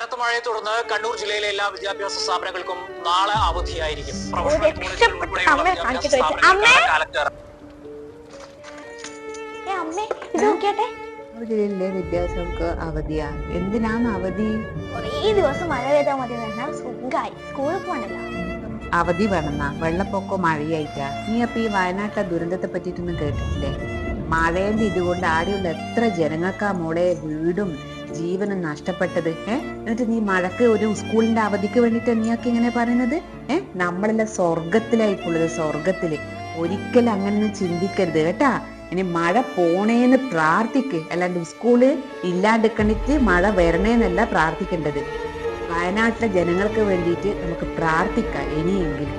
കനത്ത മഴയെ തുടർന്ന് കണ്ണൂർ ജില്ലയിലെ എല്ലാ വിദ്യാഭ്യാസ സ്ഥാപനങ്ങൾക്കും നാളെ അവധിയായിരിക്കും. ജില്ലയിലെ വിദ്യാഭ്യാസങ്ങൾക്ക് അവധിയാ. എന്തിനാണ് അവധി? കുറേ ദിവസം മഴ പെയ്താൽ മതി സുഖമായി സ്കൂളിൽ പോകണ്ടല്ലോ. അവധി വേണമെന്നാ? വെള്ളപ്പൊക്കം മഴയായിട്ടാ? നീ അപ്പൊ ഈ വയനാട്ടിലെ ദുരന്തത്തെ പറ്റിയിട്ടൊന്നും കേട്ടിട്ടില്ലേ? മഴേന്റെ ഇതുകൊണ്ട് ആരെയുള്ള എത്ര ജനങ്ങൾക്കാ മോളെ വീടും ജീവനും നഷ്ടപ്പെട്ടത്. എന്നിട്ട് നീ മഴക്ക് ഒരു സ്കൂളിന്റെ അവധിക്ക് വേണ്ടിട്ട് നീയൊക്കെ ഇങ്ങനെ പറയുന്നത്? നമ്മളെല്ലാം സ്വർഗത്തിലായിപ്പോളത്, സ്വർഗത്തില്. ഒരിക്കലും അങ്ങനെ ചിന്തിക്കരുത് കേട്ടാ. ഇനി മഴ പോണേന്ന് പ്രാർത്ഥിക്ക്, അല്ലാണ്ട് സ്കൂള് ഇല്ലാണ്ടിക്കണിട്ട് മഴ വരണേന്നല്ല പ്രാർത്ഥിക്കേണ്ടത്. വയനാട്ടിലെ ജനങ്ങൾക്ക് വേണ്ടിയിട്ട് നമുക്ക് പ്രാർത്ഥിക്കാം ഇനിയെങ്കിലും.